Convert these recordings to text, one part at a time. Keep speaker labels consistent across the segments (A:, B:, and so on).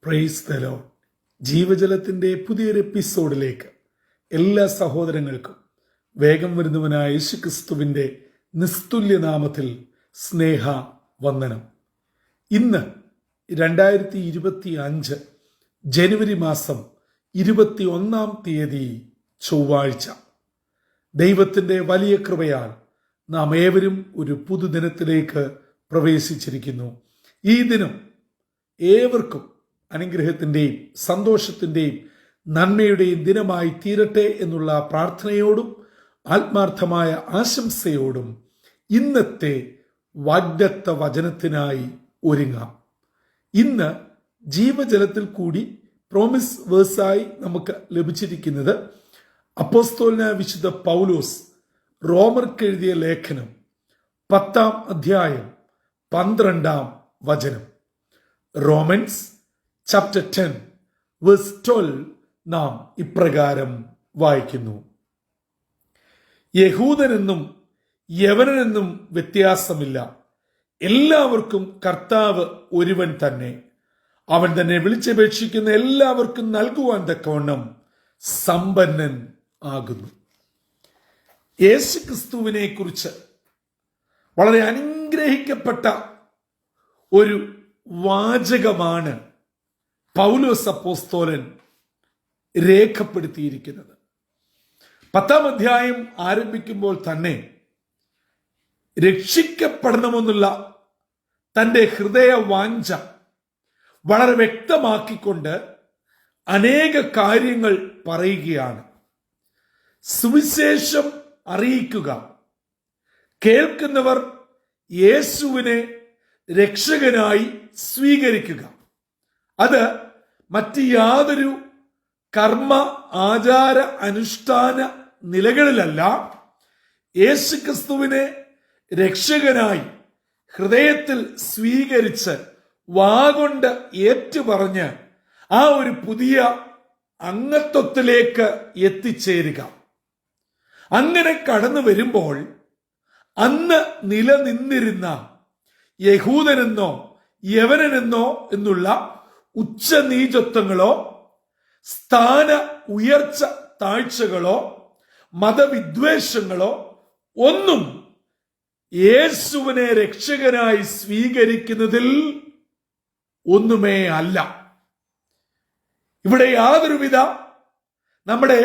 A: Praise the Lord. ജീവജലത്തിന്റെ പുതിയൊരു എപ്പിസോഡിലേക്ക് എല്ലാ സഹോദരങ്ങൾക്കും വേഗം വരുന്നവനായ യേശുക്രിസ്തുവിന്റെ നിസ്തുല്യ നാമത്തിൽ സ്നേഹ വന്ദനം. ഇന്ന് 2025 ജനുവരി മാസം 21 തീയതി ചൊവ്വാഴ്ച. ദൈവത്തിന്റെ വലിയ കൃപയാൽ നാം ഏവരും ഒരു പുതുദിനത്തിലേക്ക് പ്രവേശിച്ചിരിക്കുന്നു. ഈ ദിനം ഏവർക്കും അനുഗ്രഹത്തിന്റെയും സന്തോഷത്തിന്റെയും നന്മയുടെയും ദിനമായി തീരട്ടെ എന്നുള്ള പ്രാർത്ഥനയോടും ആത്മാർത്ഥമായ ആശംസയോടും ഇന്നത്തെ വാഗ്ദത്ത വചനത്തിനായി ഒരുങ്ങാം. ഇന്ന് ജീവജലത്തിൽ കൂടി പ്രോമിസ് വേഴ്സായി നമുക്ക് ലഭിച്ചിരിക്കുന്നത് അപ്പോസ്തലനായ വിശുദ്ധ പൗലോസ് റോമർക്ക് എഴുതിയ ലേഖനം 10 അധ്യായം 12 വചനം. റോമൻസ് ചാപ്റ്റർ 10 വേഴ്സ് 12 നാം ഇപ്രകാരം വായിക്കുന്നു: യഹൂദനെന്നും യവനനെന്നും വ്യത്യാസമില്ല, എല്ലാവർക്കും കർത്താവ് ഒരുവൻ തന്നെ. അവൻ തന്നെ വിളിച്ചപേക്ഷിക്കുന്ന എല്ലാവർക്കും നൽകുവാൻ തക്കവണ്ണം സമ്പന്നൻ ആകുന്നു. യേശുക്രിസ്തുവിനെ കുറിച്ച് വളരെ അനുഗ്രഹിക്കപ്പെട്ട ഒരു വാചകമാണ് പൗലോസ് അപ്പോസ്തലൻ രേഖപ്പെടുത്തിയിരിക്കുന്നത്. 10 അധ്യായം ആരംഭിക്കുമ്പോൾ തന്നെ രക്ഷിക്കപ്പെടണമെന്നുള്ള തന്റെ ഹൃദയ വാഞ്ച വളരെ വ്യക്തമാക്കിക്കൊണ്ട് അനേക കാര്യങ്ങൾ പറയുകയാണ്. സുവിശേഷം അറിയിക്കുക, കേൾക്കുന്നവർ യേശുവിനെ രക്ഷകനായി സ്വീകരിക്കുക. അത് മറ്റ് യാതൊരു കർമ്മ ആചാര അനുഷ്ഠാന നിലകളിലല്ല. യേശുക്രിസ്തുവിനെ രക്ഷകനായി ഹൃദയത്തിൽ സ്വീകരിച്ച് വാഗൊണ്ട് ഏറ്റുപറഞ്ഞ് ആ ഒരു പുതിയ അംഗത്വത്തിലേക്ക് എത്തിച്ചേരുക. അങ്ങനെ കടന്നു വരുമ്പോൾ അന്ന് നിലനിന്നിരുന്ന യഹൂദനെന്നോ യവനനെന്നോ എന്നുള്ള ഉച്ചനീചത്വങ്ങളോ സ്ഥാന ഉയർച്ച താഴ്ചകളോ മതവിദ്വേഷങ്ങളോ ഒന്നും യേശുവിനെ രക്ഷകനായി സ്വീകരിക്കുന്നതിൽ ഒന്നുമേ അല്ല. ഇവിടെ യാതൊരുവിധ നമ്മുടെ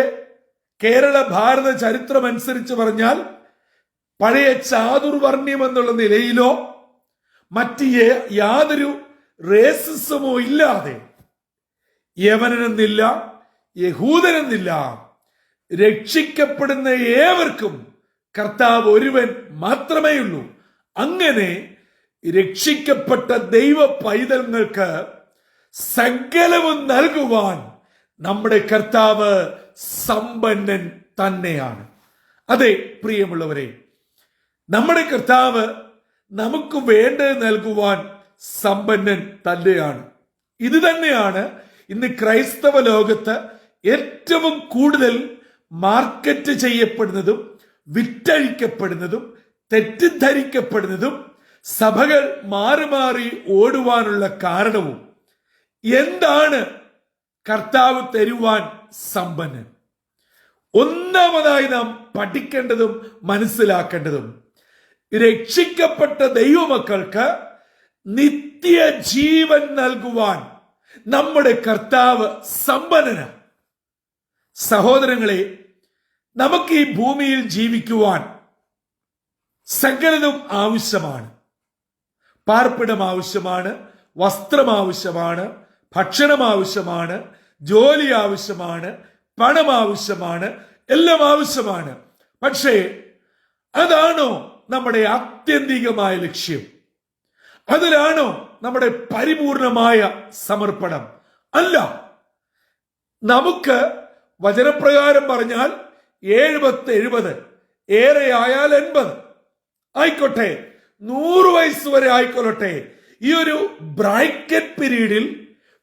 A: കേരള ഭാരത ചരിത്രം അനുസരിച്ച് പറഞ്ഞാൽ പഴയ ചാതുർവർണ്ണ്യം എന്നുള്ള നിലയിലോ മറ്റ് യാതൊരു റേസിസമോ ഇല്ലാതെ യവനനെന്നില്ല യഹൂദനെന്നില്ല, രക്ഷിക്കപ്പെടുന്ന ഏവർക്കും കർത്താവ് ഒരുവൻ മാത്രമേ ഉള്ളൂ. അങ്ങനെ രക്ഷിക്കപ്പെട്ട ദൈവ പൈതങ്ങൾക്ക് സകലവും നൽകുവാൻ നമ്മുടെ കർത്താവ് സമ്പന്നൻ തന്നെയാണ്. അതെ പ്രിയമുള്ളവരെ, നമ്മുടെ കർത്താവ് നമുക്ക് വേണ്ടത് നൽകുവാൻ സമ്പന്നൻ തന്നെയാണ്. ഇത് തന്നെയാണ് ഇന്ന് ക്രൈസ്തവ ലോകത്ത് ഏറ്റവും കൂടുതൽ മാർക്കറ്റ് ചെയ്യപ്പെടുന്നതും വിറ്റഴിക്കപ്പെടുന്നതും തെറ്റിദ്ധരിക്കപ്പെടുന്നതും സഭകൾ മാറി മാറി ഓടുവാനുള്ള കാരണവും. എന്താണ് കർത്താവ് തരുവാൻ സമ്പന്നൻ? ഒന്നാമതായി നാം പഠിക്കേണ്ടതും മനസ്സിലാക്കേണ്ടതും, രക്ഷിക്കപ്പെട്ട ദൈവമക്കൾക്ക് നിത്യജീവൻ നൽകുവാൻ നമ്മുടെ കർത്താവ് സമ്പന്നനാണ്. സഹോദരങ്ങളെ, നമുക്ക് ഈ ഭൂമിയിൽ ജീവിക്കുവാൻ സകലതും ആവശ്യമാണ്. പാർപ്പിടം ആവശ്യമാണ്, വസ്ത്രം ആവശ്യമാണ്, ഭക്ഷണം ആവശ്യമാണ്, ജോലി ആവശ്യമാണ്, പണം ആവശ്യമാണ്, എല്ലാം ആവശ്യമാണ്. പക്ഷേ അതാണോ നമ്മുടെ ആത്യന്തികമായ ലക്ഷ്യം? അതിലാണോ നമ്മുടെ പരിപൂർണമായ സമർപ്പണം? അല്ല. നമുക്ക് വചനപ്രകാരം പറഞ്ഞാൽ 70-70, ഏറെ ആയാൽ 80 ആയിക്കോട്ടെ, 100 വയസ്സ് വരെ ആയിക്കൊള്ളട്ടെ. ഈ ഒരു ബ്രാക്കറ്റ് പീരീഡിൽ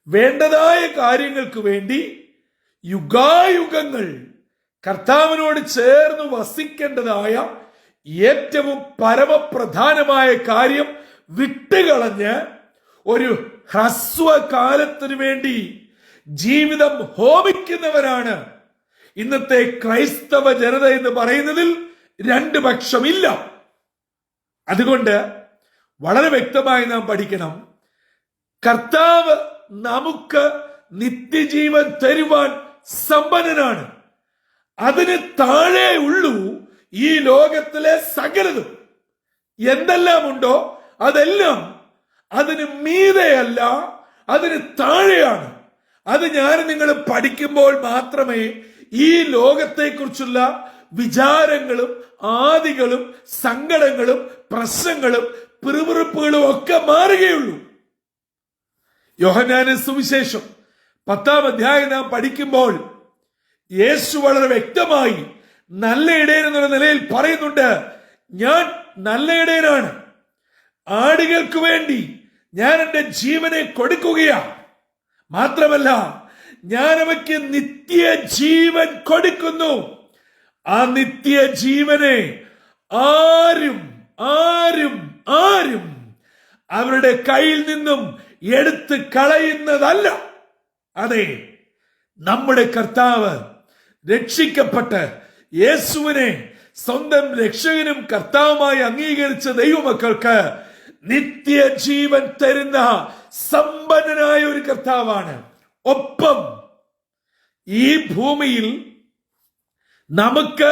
A: വേണ്ടതായ കാര്യങ്ങൾക്ക് വേണ്ടി യുഗായുഗങ്ങൾ കർത്താവിനോട് ചേർന്ന് വസിക്കേണ്ടതായ ഏറ്റവും പരമപ്രധാനമായ കാര്യം വിട്ടുകളഞ്ഞ് ഒരു ഹ്രസ്വകാലത്തിനു വേണ്ടി ജീവിതം ഹോമിക്കുന്നവരാണ് ഇന്നത്തെ ക്രൈസ്തവ ജനത എന്ന് പറയുന്നതിൽ രണ്ട് പക്ഷമില്ല. അതുകൊണ്ട് വളരെ വ്യക്തമായി നാം പഠിക്കണം, കർത്താവ് നമുക്ക് നിത്യജീവൻ തരുവാൻ സമ്പന്നനാണ്. അതിന് താഴെ ഉള്ളൂ ഈ ലോകത്തിലെ സകലതും. എന്തെല്ലാം ഉണ്ടോ അതെല്ലാം അതിന് മീതെയല്ല, അതിന് താഴെയാണ്. അത് ഞാൻ നിങ്ങൾ പഠിക്കുമ്പോൾ മാത്രമേ ഈ ലോകത്തെക്കുറിച്ചുള്ള വിചാരങ്ങളും ആദികളും സങ്കടങ്ങളും പ്രശ്നങ്ങളും പിറുപിറുപ്പുകളും ഒക്കെ മാറുകയുള്ളൂ. യോഹന്നാന്റെ സുവിശേഷം 10-ാം അധ്യായം നാം പഠിക്കുമ്പോൾ യേശു വളരെ വ്യക്തമായി നല്ല ഇടയൻ എന്നുള്ള നിലയിൽ പറയുന്നുണ്ട്, ഞാൻ നല്ല ഇടയനാണ്, ആടുകൾക്ക് വേണ്ടി ഞാൻ എന്റെ ജീവനെ കൊടുക്കുകയാണ്. മാത്രമല്ല, ഞാൻ അവയ്ക്ക് നിത്യജീവൻ കൊടുക്കുന്നു. ആ നിത്യജീവനെ ആരും ആരും ആരും അവരുടെ കയ്യിൽ നിന്നും എടുത്ത് കളയുന്നതല്ല. അതെ, നമ്മുടെ കർത്താവ് രക്ഷിക്കപ്പെട്ട് യേശുവിനെ സ്വന്തം രക്ഷകനും കർത്താവുമായി അംഗീകരിച്ച ദൈവമക്കൾക്ക് നിത്യജീവൻ തരുന്ന സമ്പന്നനായ ഒരു കർത്താവാണ്. ഒപ്പം ഈ ഭൂമിയിൽ നമുക്ക്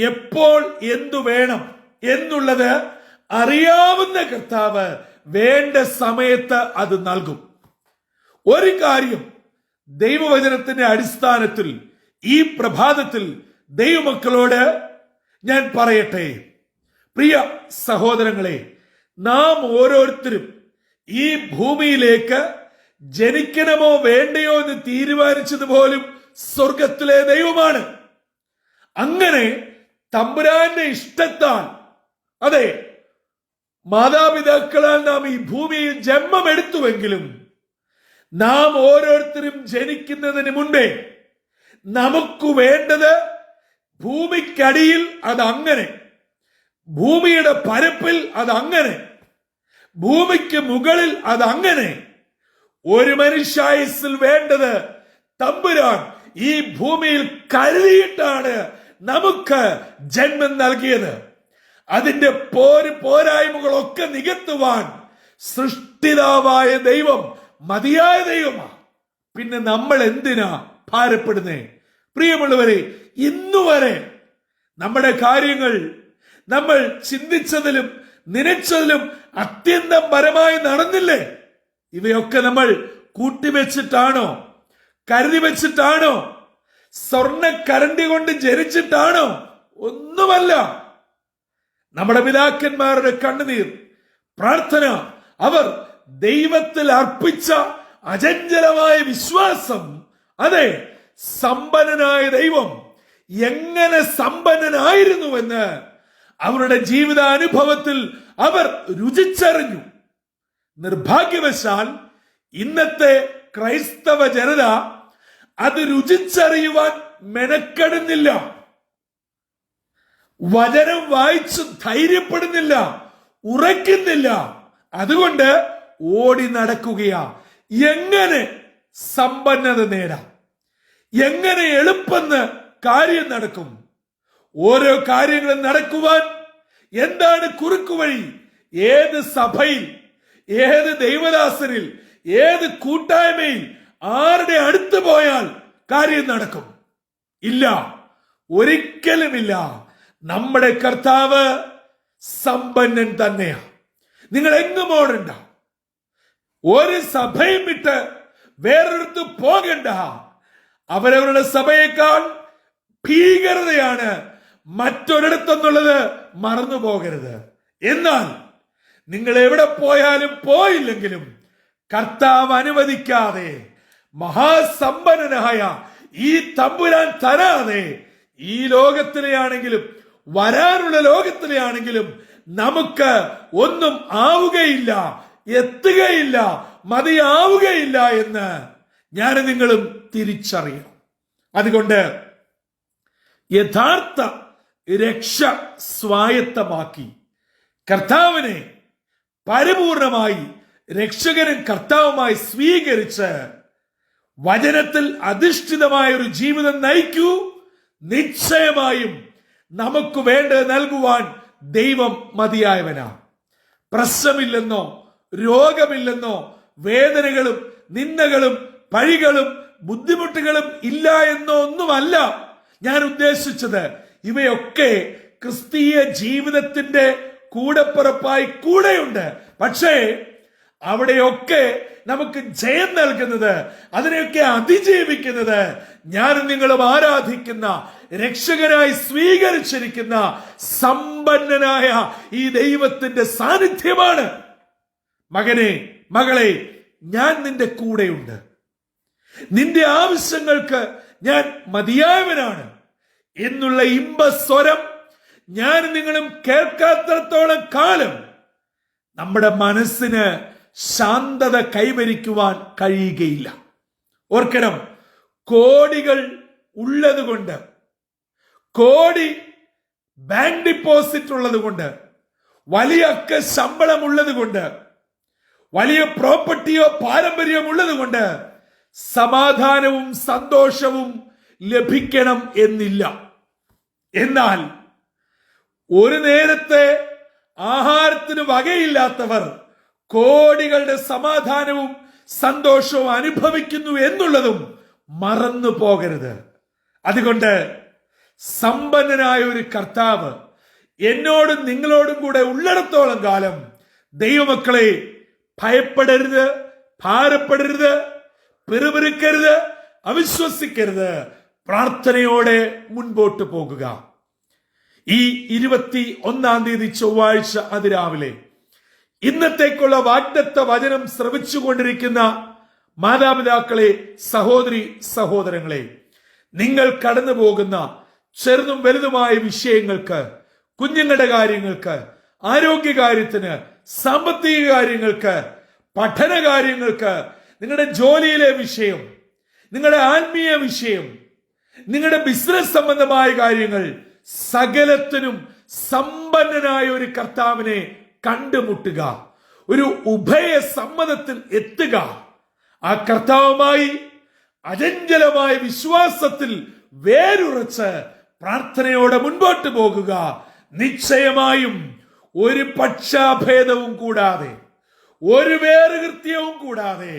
A: എപ്പോൾ എന്തു വേണം എന്നുള്ളത് അറിയാവുന്ന കർത്താവ് വേണ്ട സമയത്ത് അത് നൽകും. ഒരു കാര്യം ദൈവവചനത്തിന്റെ അടിസ്ഥാനത്തിൽ ഈ പ്രഭാതത്തിൽ ദൈവമക്കളോട് ഞാൻ പറയട്ടെ, പ്രിയ സഹോദരങ്ങളെ, നാം ഓരോരുത്തരും ഈ ഭൂമിയിലേക്ക് ജനിക്കണമോ വേണ്ടയോ എന്ന് തീരുമാനിച്ചത് പോലും സ്വർഗത്തിലെ ദൈവമാണ്. അങ്ങനെ തമ്പുരാന്റെ ഇഷ്ടത്താൽ, അതെ, മാതാപിതാക്കളാൽ നാം ഈ ഭൂമിയിൽ ജന്മമെടുത്തുവെങ്കിലും നാം ഓരോരുത്തരും ജനിക്കുന്നതിന് മുൻപേ നമുക്ക് വേണ്ടത് ഭൂമിക്കടിയിൽ അതങ്ങനെ, ഭൂമിയുടെ പരപ്പിൽ അതങ്ങനെ, ഭൂമിക്ക് മുകളിൽ അതങ്ങനെ, ഒരു മനുഷ്യായുസ്സിൽ വേണ്ടത് തമ്പുരാൻ ഈ ഭൂമിയിൽ കരുതിയിട്ടാണ് നമുക്ക് ജന്മം നൽകിയത്. അതിന്റെ പോരായ്മകളൊക്കെ നികത്തുവാൻ സൃഷ്ടിതാവായ ദൈവം മതിയായ ദൈവമാണ്. പിന്നെ നമ്മൾ എന്തിനാ ഭാരപ്പെടുന്നേ? പ്രിയമുള്ളവരെ, ഇന്നുവരെ നമ്മുടെ കാര്യങ്ങൾ നമ്മൾ ചിന്തിച്ചതിലും നനച്ചതിലും അത്യന്തം പരമായി നടന്നില്ലേ? ഇവയൊക്കെ നമ്മൾ കൂട്ടിവെച്ചിട്ടാണോ, കരുതി വെച്ചിട്ടാണോ, സ്വർണ്ണ കരണ്ടി കൊണ്ട് ജനിച്ചിട്ടാണോ? ഒന്നുമല്ല. നമ്മുടെ പിതാക്കന്മാരുടെ കണ്ണുനീർ, പ്രാർത്ഥന, അവർ ദൈവത്തിൽ അർപ്പിച്ച അചഞ്ചലമായ വിശ്വാസം, അതെ, സമ്പന്നനായ ദൈവം എങ്ങനെ സമ്പന്നനായിരുന്നുവെന്ന് അവരുടെ ജീവിതാനുഭവത്തിൽ അവർ രുചിച്ചറിഞ്ഞു. നിർഭാഗ്യവശാൽ ഇന്നത്തെ ക്രൈസ്തവ ജനത അത് രുചിച്ചറിയുവാൻ മെനക്കെടുന്നില്ല. വചനം വായിച്ച് ധൈര്യപ്പെടുന്നില്ല, ഉറയ്ക്കുന്നില്ല. അതുകൊണ്ട് ഓടി നടക്കുകയാ. എങ്ങനെ സമ്പന്നത നേടാം, എങ്ങനെ എളുപ്പമെന്ന് കാര്യം നടക്കും. ഓരോ കാര്യങ്ങളും നടക്കുവാൻ എന്താണ് കുറുക്കുവഴി? ഏത് സഭയിൽ, ഏത് ദൈവദാസനിൽ, ഏത് കൂട്ടായ്മയിൽ, ആരുടെ അടുത്ത് പോയാൽ കാര്യം നടക്കും? ഇല്ല, ഒരിക്കലുമില്ല. നമ്മുടെ കർത്താവ് സമ്പന്നൻ തന്നെയാ. നിങ്ങൾ എങ്ങും ഓടണ്ട, ഒരു സഭയും വിട്ട് വേറൊരിടത്ത് പോകണ്ട. അവരവരുടെ സഭയേക്കാൾ ഭീകരതയാണ് മറ്റൊരിടത്തെന്നുള്ളത് മറന്നു പോകരുത്. എന്നാൽ നിങ്ങൾ എവിടെ പോയാലും പോയില്ലെങ്കിലും കർത്താവ് അനുവദിക്കാതെ, മഹാസമ്പന്നനായ ഈ തമ്പുരാൻ തരാതെ, ഈ ലോകത്തിലെയാണെങ്കിലും വരാനുള്ള ലോകത്തിലെയാണെങ്കിലും നമുക്ക് ഒന്നും ആവുകയില്ല, എത്തുകയില്ല, മതിയാവുകയില്ല എന്ന് ഞാൻ നിങ്ങളും തിരിച്ചറിയണം. അതുകൊണ്ട് യഥാർത്ഥ രക്ഷ സ്വായത്തമാക്കി കർത്താവിനെ പരിപൂർണമായി രക്ഷകനും കർത്താവുമായി സ്വീകരിച്ച് വചനത്തിൽ അധിഷ്ഠിതമായ ഒരു ജീവിതം നയിക്കൂ. നിശ്ചയമായും നമുക്ക് വേണ്ടത് നൽകുവാൻ ദൈവം മതിയായവനാ. പ്രശ്നമില്ലെന്നോ രോഗമില്ലെന്നോ വേദനകളും നിന്ദകളും പഴികളും ബുദ്ധിമുട്ടുകളും ഇല്ല എന്നോ ഒന്നുമല്ല ഞാൻ ഉദ്ദേശിച്ചത്. ഇവയൊക്കെ ക്രിസ്തീയ ജീവിതത്തിന്റെ കൂടപ്പിറപ്പായി കൂടെയുണ്ട്. പക്ഷേ അവിടെയൊക്കെ നമുക്ക് ജയം നൽകുന്നത്, അതിനെയൊക്കെ അതിജീവിക്കുന്നത് ഞാനും നിങ്ങളും ആരാധിക്കുന്ന, രക്ഷകനായി സ്വീകരിച്ചിരിക്കുന്ന സമ്പന്നനായ ഈ ദൈവത്തിന്റെ സാന്നിധ്യമാണ്. മകനെ, മകളെ, ഞാൻ നിന്റെ കൂടെയുണ്ട്. നിന്റെ ആവശ്യങ്ങൾക്ക് ഞാൻ മതിയായവനാണ് എന്നുള്ള ഇമ്പസ്വരം ഞാൻ നിങ്ങളും കേൾക്കാത്തിടത്തോളം കാലം നമ്മുടെ മനസ്സിന് ശാന്തത കൈവരിക്കുവാൻ കഴിയുകയില്ല. ഓർക്കണം, കോടികൾ ഉള്ളതുകൊണ്ട്, കോടി ബാങ്ക് ഡിപ്പോസിറ്റ് ഉള്ളത് കൊണ്ട്, വലിയ ശമ്പളം ഉള്ളത് കൊണ്ട്, വലിയ പ്രോപ്പർട്ടിയോ പാരമ്പര്യമോ ഉള്ളത് കൊണ്ട് സമാധാനവും സന്തോഷവും ലഭിക്കണം എന്നില്ല. എന്നാൽ ഒരു നേരത്തെ ആഹാരത്തിന് വകയില്ലാത്തവർ കോടികളുടെ സമാധാനവും സന്തോഷവും അനുഭവിക്കുന്നു എന്നുള്ളതും മറന്നു പോകരുത്. അതുകൊണ്ട് സമ്പന്നനായ ഒരു കർത്താവ് എന്നോടും നിങ്ങളോടും കൂടെ ഉള്ളിടത്തോളം കാലം ദൈവമക്കളെ ഭയപ്പെടരുത്, ഭാരപ്പെടരുത്, പിറുപിറുക്കരുത്, അവിശ്വസിക്കരുത്. പ്രാർത്ഥനയോടെ മുൻപോട്ട് പോകുക. ഈ 21-ാം തീയതി ചൊവ്വാഴ്ച അതിരാവിലെ ഇന്നത്തേക്കുള്ള വാഗ്ദത്ത വചനം ശ്രവിച്ചുകൊണ്ടിരിക്കുന്ന മാതാപിതാക്കളെ, സഹോദരി സഹോദരങ്ങളെ, നിങ്ങൾ കടന്നു പോകുന്ന ചെറുതും വലുതുമായ വിഷയങ്ങൾക്ക്, കുഞ്ഞുങ്ങളുടെ കാര്യങ്ങൾക്ക്, ആരോഗ്യകാര്യത്തിന്, സാമ്പത്തിക കാര്യങ്ങൾക്ക്, പഠന കാര്യങ്ങൾക്ക്, നിങ്ങളുടെ ജോലിയിലെ വിഷയം, നിങ്ങളുടെ ആത്മീയ വിഷയം, നിങ്ങളുടെ ബിസിനസ് സംബന്ധമായ കാര്യങ്ങൾ, സകലത്തിനും സമ്പന്നനായ ഒരു കർത്താവിനെ കണ്ടുമുട്ടുക. ഒരു ഉഭയ സമ്മതത്തിൽ എത്തുക. ആ കർത്താവുമായി അചഞ്ചലമായ വിശ്വാസത്തിൽ വേരുറച്ച് പ്രാർത്ഥനയോടെ മുൻപോട്ട് പോകുക. നിശ്ചയമായും ഒരു പക്ഷാഭേദവും കൂടാതെ, ഒരു വേറുകൃത്യവും കൂടാതെ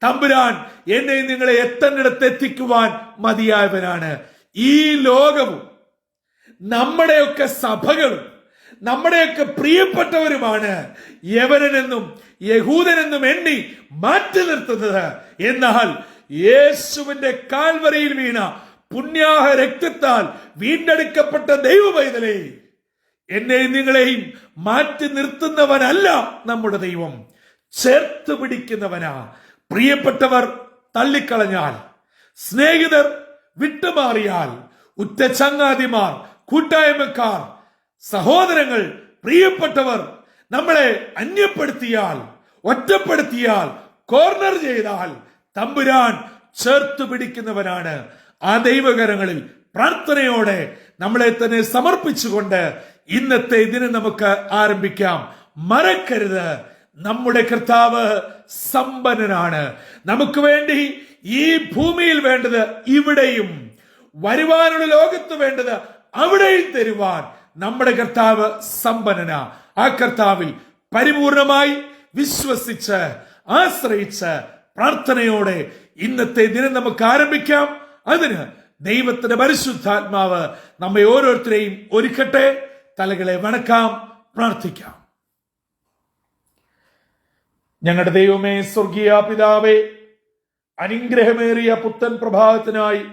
A: തമ്പുരാൻ എന്നെ നിങ്ങളെ എത്തേണ്ടിടത്ത് എത്തിക്കുവാൻ മതിയായവനാണ്. ഈ ലോകവും നമ്മുടെയൊക്കെ സഭകളും നമ്മുടെയൊക്കെ പ്രിയപ്പെട്ടവരുമാണ് യവനനെന്നും യഹൂദനെന്നും എണ്ണി മാറ്റി നിർത്തുന്നത്. എന്നാൽ യേശുവിന്റെ കാൽവരിയിൽ വീണ പുണ്യാഹ രക്തത്താൽ വീണ്ടെടുക്കപ്പെട്ട ദൈവ പൈതലേ, എന്നെയും നിങ്ങളെയും മാറ്റി നിർത്തുന്നവനല്ല നമ്മുടെ ദൈവം, ചേർത്ത് പിടിക്കുന്നവനാ. പ്രിയപ്പെട്ടവർ തള്ളിക്കളഞ്ഞാൽ, സ്നേഹിതർ വിട്ടുമാറിയാൽ, ഉറ്റ ചങ്ങാതിമാർ, കൂട്ടായ്മക്കാർ, സഹോദരങ്ങൾ, പ്രിയപ്പെട്ടവർ നമ്മളെ അന്യപ്പെടുത്തിയാൽ, ഒറ്റപ്പെടുത്തിയാൽ, കോർണർ ചെയ്താൽ തമ്പുരാൻ ചേർത്ത് പിടിക്കുന്നവനാണ്. ആ ദൈവകരങ്ങളിൽ പ്രാർത്ഥനയോടെ നമ്മളെ തന്നെ സമർപ്പിച്ചുകൊണ്ട് ഇന്നത്തെ ദിനം നമുക്ക് ആരംഭിക്കാം. മറക്കരുത്, നമ്മുടെ കർത്താവ് സമ്പന്നനാണ്. നമുക്ക് വേണ്ടി ഈ ഭൂമിയിൽ വേണ്ടത് ഇവിടെയും, വരുവാനുള്ള ലോകത്ത് വേണ്ടത് അവിടെയും തരുവാൻ നമ്മുടെ കർത്താവ് സമ്പന്നനാ. ആ കർത്താവിൽ പരിപൂർണമായി വിശ്വസിച്ച് ആശ്രയിച്ച് പ്രാർത്ഥനയോടെ ഇന്നത്തെ ദിനം നമുക്ക് ആരംഭിക്കാം. അതിന് ദൈവത്തിന്റെ പരിശുദ്ധാത്മാവ് നമ്മെ ഓരോരുത്തരെയും ഒരുക്കട്ടെ. തലകളെ വണക്കാം, പ്രാർത്ഥിക്കാം. ഞങ്ങളുടെ ദൈവമേ, സ്വർഗീയ പിതാവേ, അനുഗ്രഹമേറിയ പുത്തൻ പ്രഭാതത്തിനായി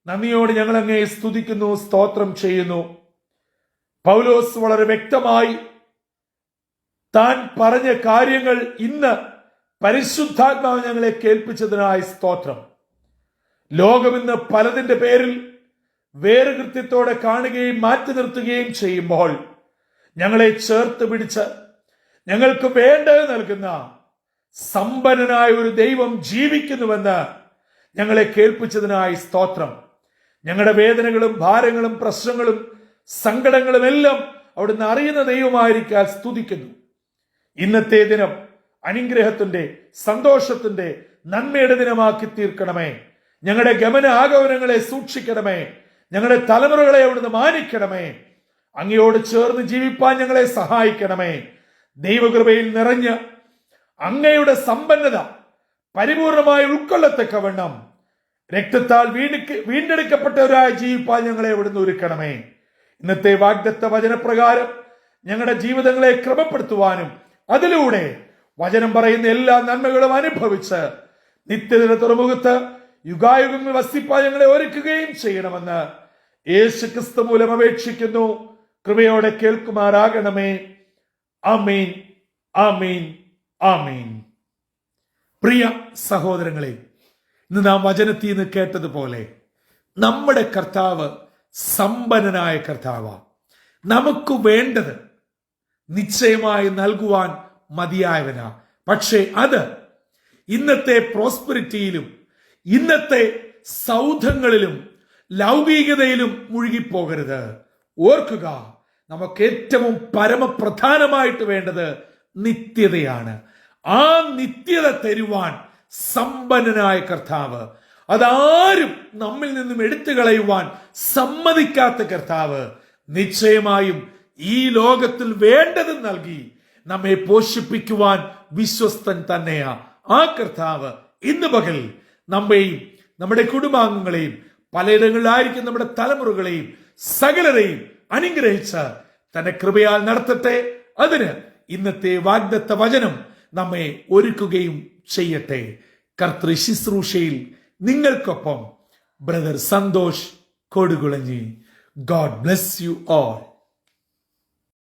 A: നന്ദിയോട് ഞങ്ങൾ അങ്ങേ സ്തുതിക്കുന്നു, സ്തോത്രം ചെയ്യുന്നു. പൗലോസ് വളരെ വ്യക്തമായി താൻ പറഞ്ഞ കാര്യങ്ങൾ ഇന്ന് പരിശുദ്ധാത്മാവ് ഞങ്ങളെ കേൾപ്പിച്ചതിനായി സ്തോത്രം. ലോകമിന്ന് പലതിന്റെ പേരിൽ വേറുകൃത്യത്തോടെ കാണുകയും മാറ്റി നിർത്തുകയും ചെയ്യുമ്പോൾ ഞങ്ങളെ ചേർത്ത് പിടിച്ച് ഞങ്ങൾക്ക് വേണ്ടത് നൽകുന്ന സമ്പന്നനായ ഒരു ദൈവം ജീവിക്കുന്നുവെന്ന് ഞങ്ങളെ കേൾപ്പിച്ചതിനായി സ്തോത്രം. ഞങ്ങളുടെ വേദനകളും ഭാരങ്ങളും പ്രശ്നങ്ങളും സങ്കടങ്ങളും എല്ലാം അവിടുന്ന് അറിയുന്ന ദൈവമായിരിക്കാൻ സ്തുതിക്കുന്നു. ഇന്നത്തെ ദിനം അനുഗ്രഹത്തിന്റെ, സന്തോഷത്തിന്റെ, നന്മയുടെ ദിനമാക്കി തീർക്കണമേ. ഞങ്ങളുടെ ഗമന ആഗമനങ്ങളെ സൂക്ഷിക്കണമേ. ഞങ്ങളുടെ തലമുറകളെ അവിടുന്ന് മാനിക്കണമേ. അങ്ങയോട് ചേർന്ന് ജീവിപ്പാൻ ഞങ്ങളെ സഹായിക്കണമേ. ദൈവകൃപയിൽ നിറഞ്ഞ് അങ്ങയുടെ സമ്പന്നത പരിപൂർണമായി ഉൾക്കൊള്ളത്തക്കവണ്ണം രക്തത്താൽ വീണ്ടെടുക്കപ്പെട്ടവരായി ജീവിപ്പാൻ ഞങ്ങളെ അവിടുന്ന് ഒരുക്കണമേ. ഇന്നത്തെ വാഗ്ദത്ത വചനപ്രകാരം ഞങ്ങളുടെ ജീവിതങ്ങളെ ക്രമപ്പെടുത്തുവാനും അതിലൂടെ വചനം പറയുന്ന എല്ലാ നന്മകളും അനുഭവിച്ച് നിത്യദിന തുറമുഖത്ത് യുഗായുഗങ്ങൾ വസിപ്പാൻ ഞങ്ങളെ ഒരുക്കുകയും ചെയ്യണമെന്ന് യേശു ക്രിസ്തു മൂലം അപേക്ഷിക്കുന്നു. കൃപയോടെ കേൾക്കുമാറാകണമേ. ആമീൻ, ആമീൻ, ആമീൻ. പ്രിയ സഹോദരങ്ങളെ, ഇന്ന് നാം വചനത്തിൽ നിന്ന് കേട്ടതുപോലെ നമ്മുടെ കർത്താവ് സമ്പന്നനായ കർത്താവ്. നമുക്ക് വേണ്ടത് നിശ്ചയമായി നൽകുവാൻ മതിയായവനാ. പക്ഷേ അത് ഇന്നത്തെ പ്രോസ്പെരിറ്റിയിലും ഇന്നത്തെ സൗധങ്ങളിലും ലൗകികതയിലും മുഴുകിപ്പോകരുത്. ഓർക്കുക, നമുക്ക് ഏറ്റവും പരമപ്രധാനമായിട്ട് വേണ്ടത് നിത്യതയാണ്. ആ നിത്യത തരുവാൻ സമ്പന്നനായ കർത്താവ്, അതാരും നമ്മിൽ നിന്നും എടുത്തു കളയുവാൻ സമ്മതിക്കാത്ത കർത്താവ് നിശ്ചയമായും ഈ ലോകത്തിൽ വേണ്ടത് നൽകി നമ്മെ പോഷിപ്പിക്കുവാൻ വിശ്വസ്തൻ തന്നെയാ. ആ കർത്താവ് ഇന്ന് പകൽ നമ്മെയും നമ്മുടെ കുടുംബാംഗങ്ങളെയും പലയിടങ്ങളിലായിരിക്കും നമ്മുടെ തലമുറകളെയും സകലരെയും അനുഗ്രഹിച്ച് തന്റെ കൃപയാൽ നടത്തട്ടെ. അതിന് ഇന്നത്തെ വാഗ്ദത്ത വചനം നമ്മെ ഒരുക്കുകയും ചെയ്യട്ടെ. കർത്തൃ ശുശ്രൂഷയിൽ നിങ്ങൾക്കൊപ്പം brother Santhosh Kodukulanji. God bless you all.